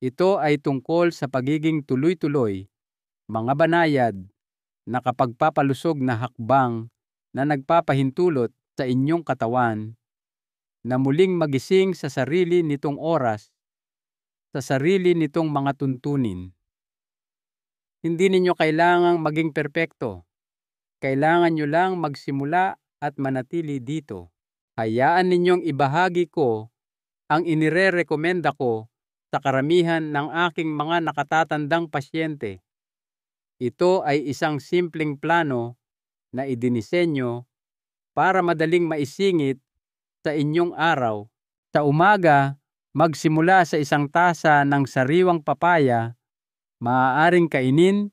Ito ay tungkol sa pagiging tuloy-tuloy, mga banayad, na kapagpapalusog na hakbang na nagpapahintulot sa inyong katawan na muling magising sa sarili nitong oras, sa sarili nitong mga tuntunin. Hindi ninyo kailangang maging perpekto. Kailangan nyo lang magsimula at manatili dito. Hayaan ninyong ibahagi ko ang inirerekomenda ko sa karamihan ng aking mga nakatatandang pasyente. Ito ay isang simpleng plano na idinisenyo para madaling maisingit sa inyong araw. Sa umaga, magsimula sa isang tasa ng sariwang papaya, maaaring kainin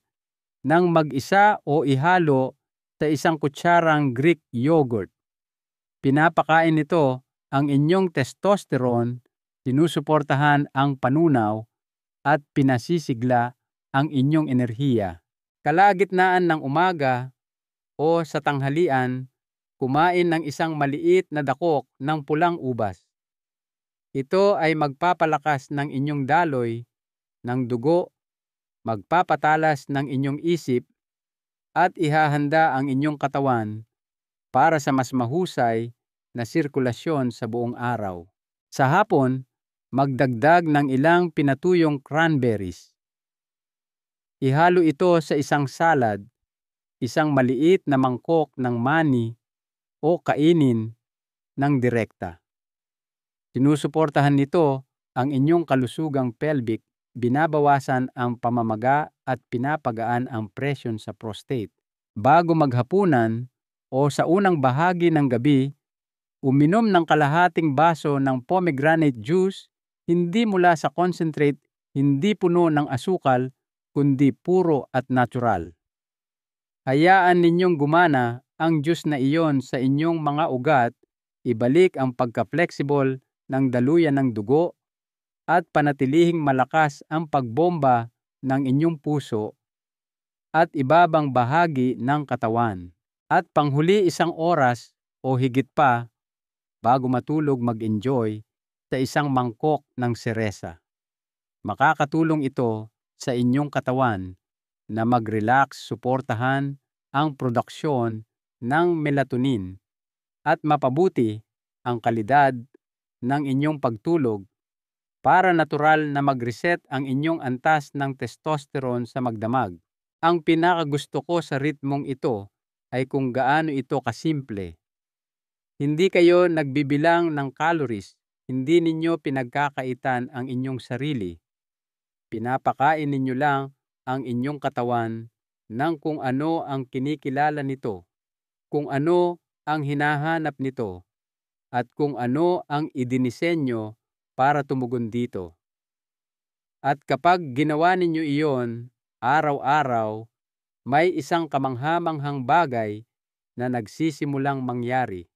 ng mag-isa o ihalo sa isang kutsarang Greek yogurt. Pinapakain nito ang inyong testosterone, sinusuportahan ang panunaw at pinasisigla ang inyong enerhiya. Kalagitnaan ng umaga o sa tanghalian, kumain ng isang maliit na dakok ng pulang ubas. Ito ay magpapalakas ng inyong daloy ng dugo, magpapatalas ng inyong isip, at ihahanda ang inyong katawan para sa mas mahusay na sirkulasyon sa buong araw. Sa hapon, magdagdag ng ilang pinatuyong cranberries. Ihalo ito sa isang salad, isang maliit na mangkok ng mani o kainin ng direkta. Sinusuportahan nito ang inyong kalusugang pelvic, binabawasan ang pamamaga at pinapagaan ang presyon sa prostate. Bago maghapunan o sa unang bahagi ng gabi, uminom ng kalahating baso ng pomegranate juice, hindi mula sa concentrate, hindi puno ng asukal, kundi puro at natural. Hayaan ninyong gumana ang juice na iyon sa inyong mga ugat, ibalik ang pagka-flexible ng daluyan ng dugo, at panatilihing malakas ang pagbomba ng inyong puso at ibabang bahagi ng katawan. At panghuli 1 oras o higit pa bago matulog, mag-enjoy sa isang mangkok ng seresa. Makakatulong ito sa inyong katawan na mag-relax, suportahan ang produksyon ng melatonin at mapabuti ang kalidad ng inyong pagtulog para natural na mag-reset ang inyong antas ng testosterone sa magdamag. Ang pinakagusto ko sa ritmong ito ay kung gaano ito kasimple. Hindi kayo nagbibilang ng calories, hindi ninyo pinagkakaitan ang inyong sarili. Pinapakain ninyo lang ang inyong katawan ng kung ano ang kinikilala nito, kung ano ang hinahanap nito, at kung ano ang idinisenyo para tumugon dito. At kapag ginawa ninyo iyon araw-araw, may isang kamangha-manghang bagay na nagsisimulang mangyari.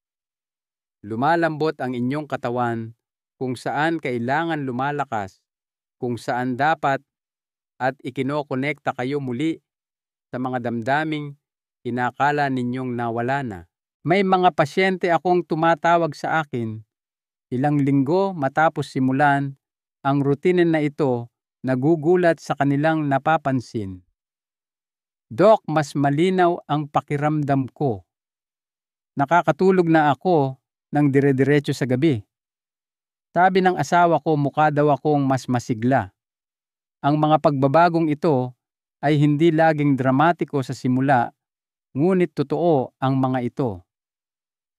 Lumalambot ang inyong katawan kung saan kailangan lumalakas, kung saan dapat, at ikinokonekta kayo muli sa mga damdaming inakala ninyong nawala na. May mga pasyente akong tumatawag sa akin, ilang linggo matapos simulan ang routine na ito, nagugulat sa kanilang napapansin. Dok, mas malinaw ang pakiramdam ko. Nakakatulog na ako ng dire-diretso sa gabi. Sabi ng asawa ko, mukha daw akong mas masigla. Ang mga pagbabagong ito ay hindi laging dramatiko sa simula, ngunit totoo ang mga ito.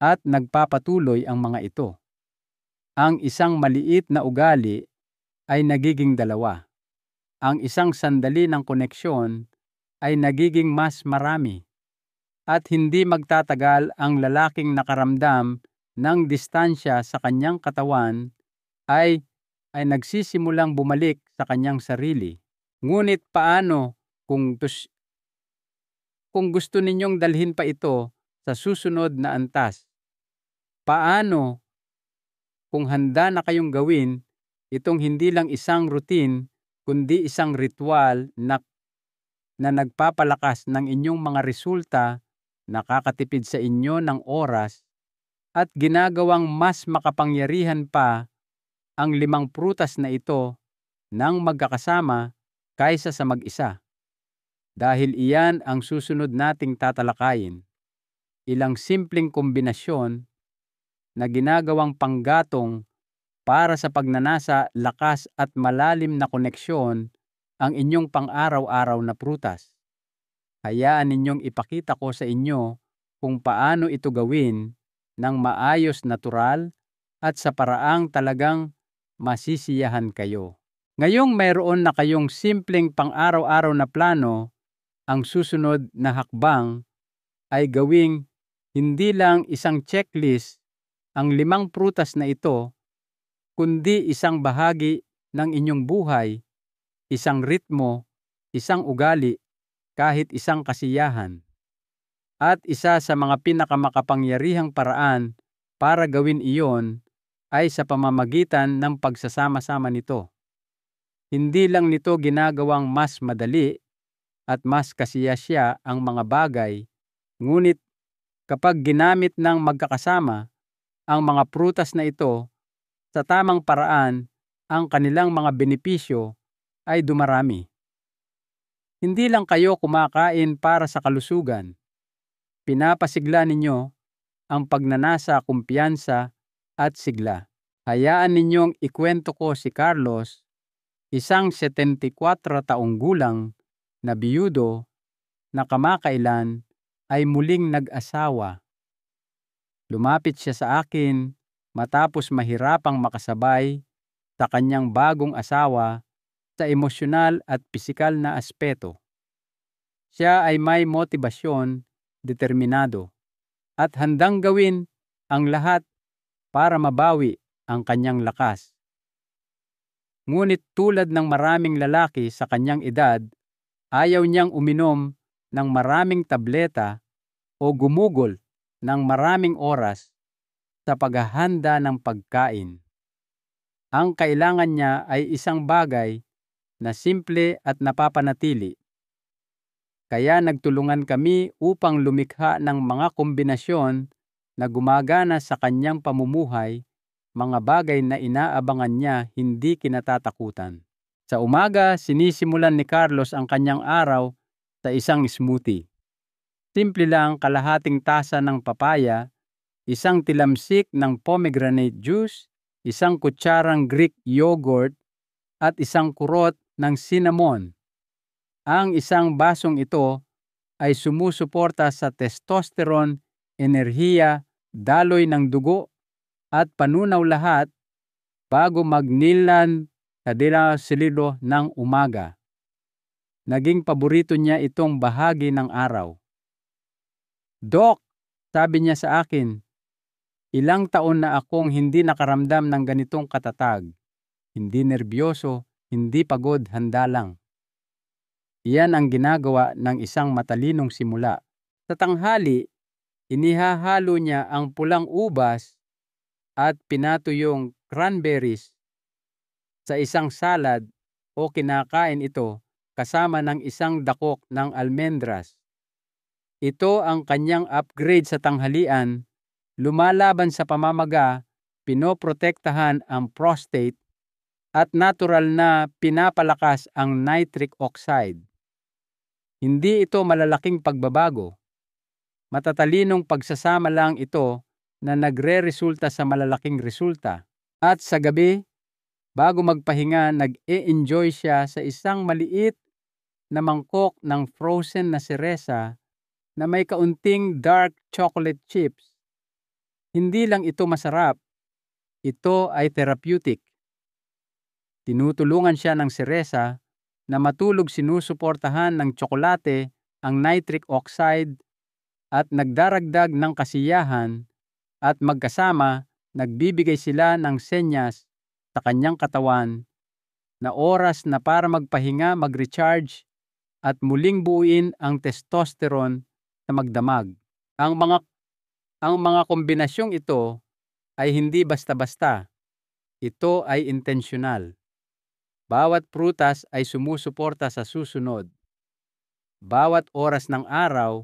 At nagpapatuloy ang mga ito. Ang isang maliit na ugali ay nagiging 2. Ang isang sandali ng koneksyon ay nagiging mas marami. At hindi magtatagal ang lalaking nakaramdam ng distansya sa kanyang katawan ay nagsisimulang bumalik sa kanyang sarili. Ngunit paano kung gusto ninyong dalhin pa ito sa susunod na antas. Paano kung handa na kayong gawin itong hindi lang isang routine kundi isang ritual na nagpapalakas ng inyong mga resulta, nakakatipid sa inyo ng oras, at ginagawang mas makapangyarihan pa ang 5 prutas na ito nang magkakasama kaysa sa mag-isa. Dahil iyan ang susunod nating tatalakayin. Ilang simpleng kombinasyon na ginagawang panggatong para sa pagnanasa, lakas at malalim na koneksyon ang inyong pang-araw-araw na prutas. Hayaan ninyong ipakita ko sa inyo kung paano ito gawin ng maayos, natural at sa paraang talagang masisiyahan kayo. Ngayong mayroon na kayong simpleng pang-araw-araw na plano, ang susunod na hakbang ay gawing hindi lang isang checklist ang 5 prutas na ito, kundi isang bahagi ng inyong buhay, isang ritmo, isang ugali, kahit isang kasiyahan. At isa sa mga pinakamakapangyarihang paraan para gawin iyon ay sa pamamagitan ng pagsasama-sama nito. Hindi lang nito ginagawang mas madali at mas kasiyasiya ang mga bagay, ngunit kapag ginamit ng magkakasama ang mga prutas na ito sa tamang paraan, ang kanilang mga benepisyo ay dumarami. Hindi lang kayo kumakain para sa kalusugan. Pinapasigla ninyo ang pagnanasa, kumpiyansa at sigla. Hayaan ninyong ikwento ko si Carlos, isang 74 taong gulang na biyudo na kamakailan ay muling nag-asawa. Lumapit siya sa akin matapos mahirapang makasabay sa kanyang bagong asawa sa emosyonal at pisikal na aspeto. Siya ay may motibasyon, determinado, at handang gawin ang lahat para mabawi ang kanyang lakas. Ngunit tulad ng maraming lalaki sa kanyang edad, ayaw niyang uminom ng maraming tableta o gumugol ng maraming oras sa paghahanda ng pagkain. Ang kailangan niya ay isang bagay na simple at napapanatili. Kaya nagtulungan kami upang lumikha ng mga kombinasyon na gumagana sa kanyang pamumuhay, mga bagay na inaabangan niya hindi kinatatakutan. Sa umaga, sinisimulan ni Carlos ang kanyang araw sa isang smoothie. Simple lang, kalahating tasa ng papaya, isang tilamsik ng pomegranate juice, isang kutsarang Greek yogurt, at isang kurot ng cinnamon. Ang isang basong ito ay sumusuporta sa testosterone, enerhiya, daloy ng dugo, at panunaw, lahat bago magnilan sa sililo ng umaga. Naging paborito niya itong bahagi ng araw. "Doc," sabi niya sa akin, "ilang taon na akong hindi nakaramdam ng ganitong katatag. Hindi nerbiyoso, hindi pagod, handa lang." Iyan ang ginagawa ng isang matalinong simula. Sa tanghali, inihahalo niya ang pulang ubas at pinatuyong cranberries sa isang salad o kinakain ito kasama ng isang dakok ng almendras. Ito ang kanyang upgrade sa tanghalian, lumalaban sa pamamaga, pinoprotektahan ang prostate, at natural na pinapalakas ang nitric oxide. Hindi ito malalaking pagbabago. Matatalinong pagsasama lang ito na nagre-resulta sa malalaking resulta. At sa gabi, bago magpahinga, nag-e-enjoy siya sa isang maliit na mangkok ng frozen na seresa na may kaunting dark chocolate chips. Hindi lang ito masarap, ito ay therapeutic. Tinutulungan siya ng seresa na matulog, sinusuportahan ng tsokolate ang nitric oxide at nagdaragdag ng kasiyahan, at magkasama nagbibigay sila ng senyas sa kanyang katawan na oras na para magpahinga, mag-recharge at muling buuin ang testosterone na magdamag. Ang mga Ang mga kombinasyong ito ay hindi basta-basta. Ito ay intensyonal. Bawat prutas ay sumusuporta sa susunod. Bawat oras ng araw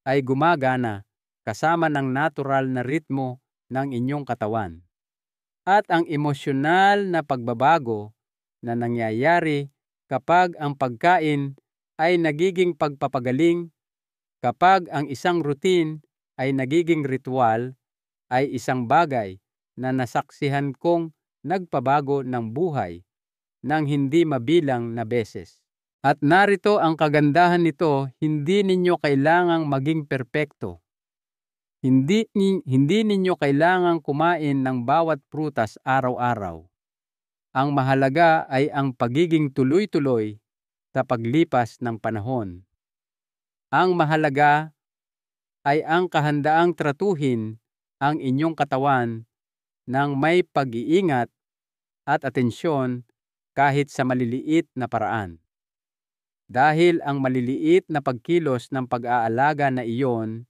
ay gumagana kasama ng natural na ritmo ng inyong katawan. At ang emosyonal na pagbabago na nangyayari kapag ang pagkain ay nagiging pagpapagaling, kapag ang isang routine ay nagiging ritual, ay isang bagay na nasaksihan kong nagpabago ng buhay ng hindi mabilang na beses. At narito ang kagandahan nito, hindi ninyo kailangang maging perpekto. Hindi ninyo kailangang kumain ng bawat prutas araw-araw. Ang mahalaga ay ang pagiging tuloy-tuloy sa paglipas ng panahon. Ang mahalaga ay ang kahandaang tratuhin ang inyong katawan ng may pag-iingat at atensyon kahit sa maliliit na paraan. Dahil ang maliliit na pagkilos ng pag-aalaga na iyon,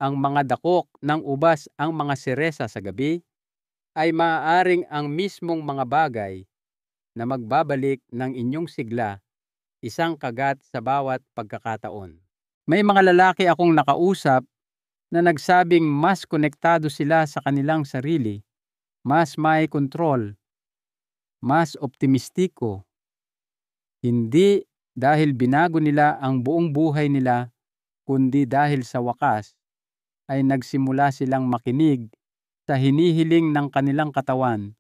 ang mga dakok ng ubas ang mga seresa sa gabi, ay maaaring ang mismong mga bagay na magbabalik ng inyong sigla isang kagat sa bawat pagkakataon. May mga lalaki akong nakausap na nagsabing mas konektado sila sa kanilang sarili, mas may kontrol, mas optimistiko. Hindi dahil binago nila ang buong buhay nila, kundi dahil sa wakas ay nagsimula silang makinig sa hinihiling ng kanilang katawan,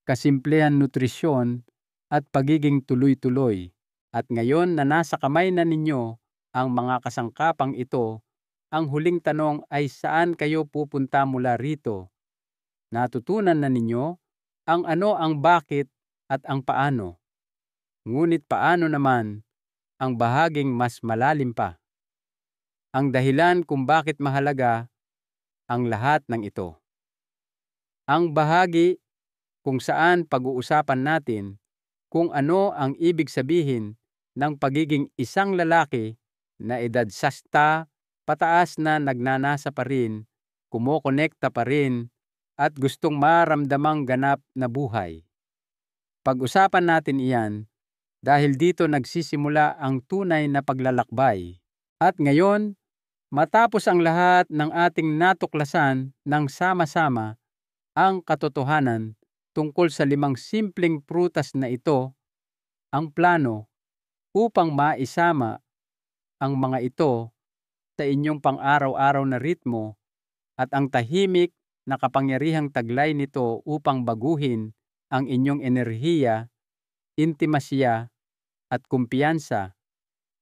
kasimplehan nutrisyon at pagiging tuloy-tuloy. At ngayon na nasa kamay na ninyo ang mga kasangkapang ito, ang huling tanong ay saan kayo pupunta mula rito? Natutunan na ninyo ang ano, ang bakit at ang paano. Ngunit paano naman ang bahaging mas malalim pa? Ang dahilan kung bakit mahalaga ang lahat ng ito. Ang bahagi kung saan pag-uusapan natin kung ano ang ibig sabihin ng pagiging isang lalaki na edad sasta pataas na nagnanasa pa rin, kumokonekta pa rin, at gustong maramdamang ganap na buhay. Pag-usapan natin iyan dahil dito nagsisimula ang tunay na paglalakbay. At ngayon, matapos ang lahat ng ating natuklasan ng sama-sama ang katotohanan tungkol sa 5 simpleng prutas na ito, ang plano upang maisama ang mga ito sa inyong pang-araw-araw na ritmo at ang tahimik na kapangyarihang taglay nito upang baguhin ang inyong enerhiya, intimasya at kumpiyansa,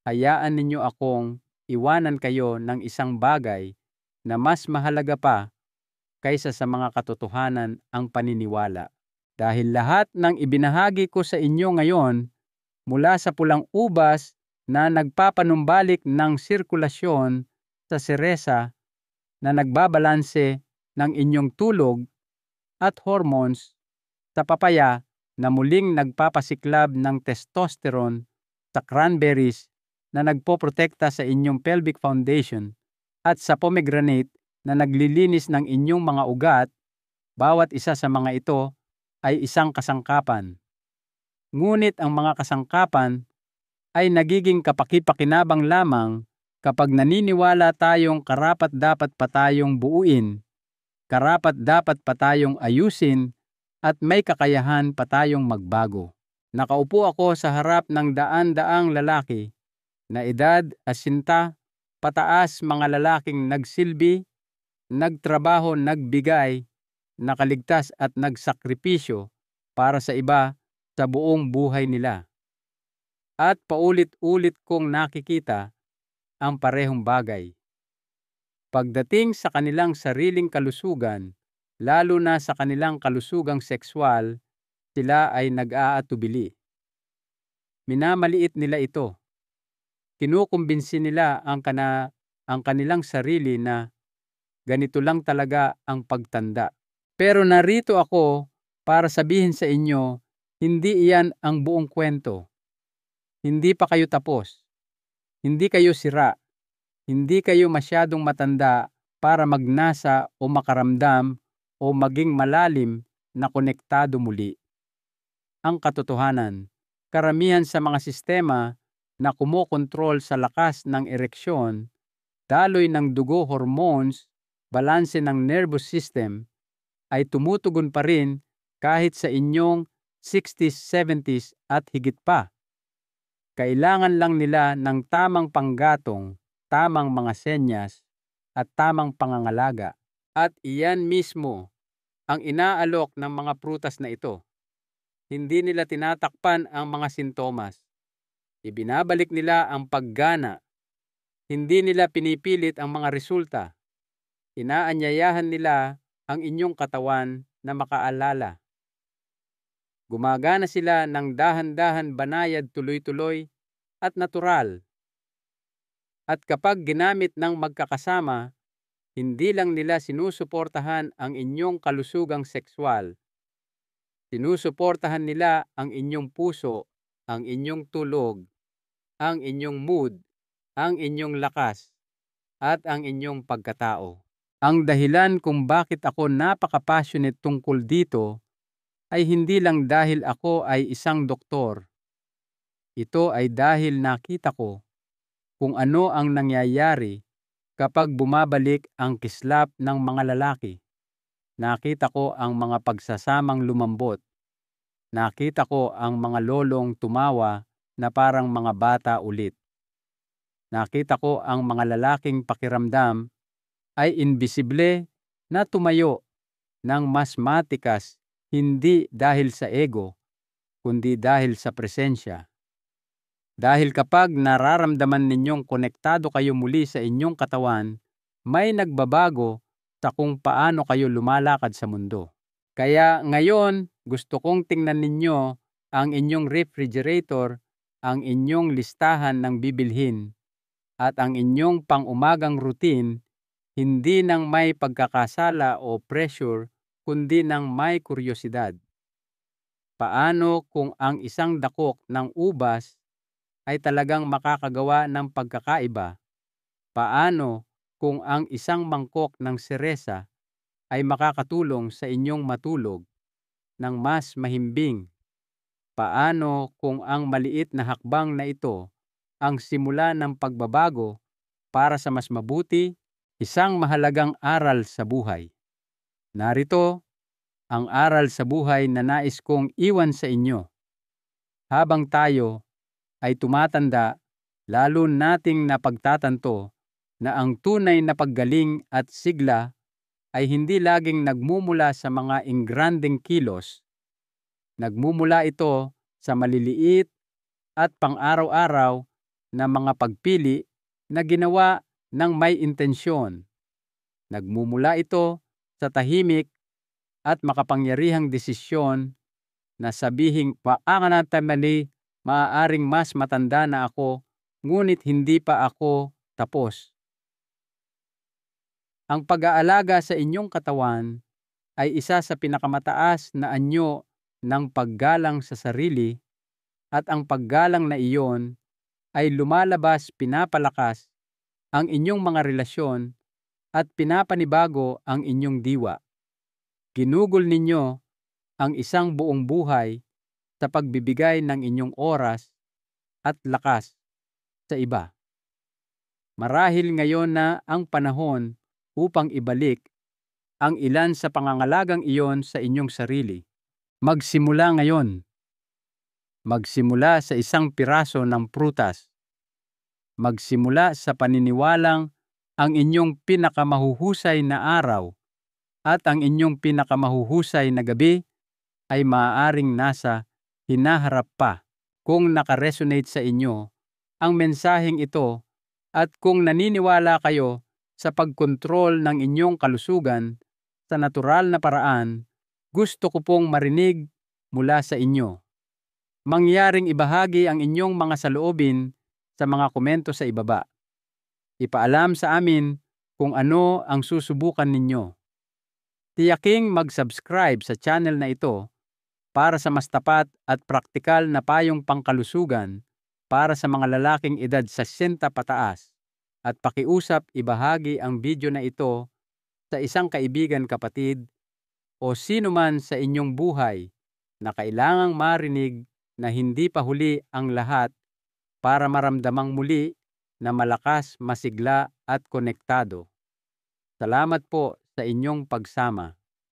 hayaan ninyo akong iwanan kayo ng isang bagay na mas mahalaga pa kaysa sa mga katotohanan, ang paniniwala. Dahil lahat ng ibinahagi ko sa inyo ngayon mula sa pulang ubas na nagpapanumbalik ng sirkulasyon sa seresa na nagbabalanse ng inyong tulog at hormones, sa papaya na muling nagpapasiklab ng testosterone, sa cranberries na nagpoprotekta sa inyong pelvic foundation, at sa pomegranate na naglilinis ng inyong mga ugat. Bawat isa sa mga ito ay isang kasangkapan. Ngunit ang mga kasangkapan ay nagiging kapaki-pakinabang lamang kapag naniniwala tayong karapat-dapat pa tayong buuin, karapat-dapat pa tayong ayusin, at may kakayahan pa tayong magbago. Nakaupo ako sa harap ng daan-daang lalaki na edad asinta pataas, mga lalaking nagsilbi, nagtrabaho, nagbigay, nakaligtas at nagsakripisyo para sa iba sa buong buhay nila. At paulit-ulit kong nakikita ang parehong bagay. Pagdating sa kanilang sariling kalusugan, lalo na sa kanilang kalusugang sekswal, sila ay nag-aatubili. Minamaliit nila ito. Kinukumbinsi nila ang kanilang sarili na ganito lang talaga ang pagtanda. Pero narito ako para sabihin sa inyo, hindi iyan ang buong kwento. Hindi pa kayo tapos. Hindi kayo sira. Hindi kayo masyadong matanda para magnasa o makaramdam o maging malalim na konektado muli. Ang katotohanan, karamihan sa mga sistema na kumokontrol sa lakas ng ereksyon, daloy ng dugo, hormones, balanse ng nervous system, ay tumutugon pa rin kahit sa inyong 60s, 70s at higit pa. Kailangan lang nila ng tamang panggatong, tamang mga senyas, at tamang pangangalaga. At iyan mismo ang inaalok ng mga prutas na ito. Hindi nila tinatakpan ang mga sintomas. Ibinabalik nila ang paggana. Hindi nila pinipilit ang mga resulta. Inaanyayahan nila ang inyong katawan na makaalala. Gumagana sila ng dahan-dahan, banayad, tuloy-tuloy at natural. At kapag ginamit ng magkakasama, hindi lang nila sinusuportahan ang inyong kalusugang sexual. Sinusuportahan nila ang inyong puso, ang inyong tulog, ang inyong mood, ang inyong lakas, at ang inyong pagkatao. Ang dahilan kung bakit ako napaka-passionate tungkol dito ay hindi lang dahil ako ay isang doktor. Ito ay dahil nakita ko kung ano ang nangyayari kapag bumabalik ang kislap ng mga lalaki. Nakita ko ang mga pagsasamang lumambot. Nakita ko ang mga lolong tumawa na parang mga bata ulit. Nakita ko ang mga lalaking pakiramdam ay invisible na tumayo ng mas matikas, hindi dahil sa ego, kundi dahil sa presensya. Dahil kapag nararamdaman ninyong konektado kayo muli sa inyong katawan, may nagbabago sa kung paano kayo lumalakad sa mundo. Kaya ngayon, gusto kong tingnan ninyo ang inyong refrigerator, ang inyong listahan ng bibilhin, at ang inyong pang-umagang routine, hindi ng may pagkakasala o pressure, kundi ng may kuryosidad. Paano kung ang isang dakok ng ubas ay talagang makakagawa ng pagkakaiba? Paano kung ang isang mangkok ng seresa ay makakatulong sa inyong matulog ng mas mahimbing? Paano kung ang maliit na hakbang na ito ang simula ng pagbabago para sa mas mabuti, isang mahalagang aral sa buhay? Narito ang aral sa buhay na nais kong iwan sa inyo. Habang tayo ay tumatanda, lalo nating napagtatanto na ang tunay na paggaling at sigla ay hindi laging nagmumula sa mga ingranding kilos. Nagmumula ito sa maliliit at pang-araw-araw na mga pagpili na ginawa ng may intensyon. Nagmumula ito sa tahimik at makapangyarihang desisyon na sabihing paanganantamali, maaaring mas matanda na ako, ngunit hindi pa ako tapos. Ang pag-aalaga sa inyong katawan ay isa sa pinakamataas na anyo ng paggalang sa sarili, at ang paggalang na iyon ay lumalabas, pinapalakas ang inyong mga relasyon at pinapanibago ang inyong diwa. Ginugol ninyo ang isang buong buhay sa pagbibigay ng inyong oras at lakas sa iba. Marahil ngayon na ang panahon upang ibalik ang ilan sa pangangalagang iyon sa inyong sarili. Magsimula ngayon. Magsimula sa isang piraso ng prutas. Magsimula sa paniniwalang ang inyong pinakamahuhusay na araw at ang inyong pinakamahuhusay na gabi ay maaaring nasa hinaharap pa. Kung nakaresonate sa inyo ang mensaheng ito at kung naniniwala kayo sa pagkontrol ng inyong kalusugan sa natural na paraan, gusto ko pong marinig mula sa inyo. Mangyaring ibahagi ang inyong mga saloobin sa mga komento sa ibaba. Ipaalam sa amin kung ano ang susubukan ninyo. Tiyaking mag-subscribe sa channel na ito para sa mas tapat at praktikal na payong pangkalusugan para sa mga lalaking edad 60 pataas. at pakiusap ibahagi ang video na ito sa isang kaibigan, kapatid o sino man sa inyong buhay na kailangang marinig na hindi pa huli ang lahat para maramdamang muli na malakas, masigla at konektado. Salamat po sa inyong pagsama.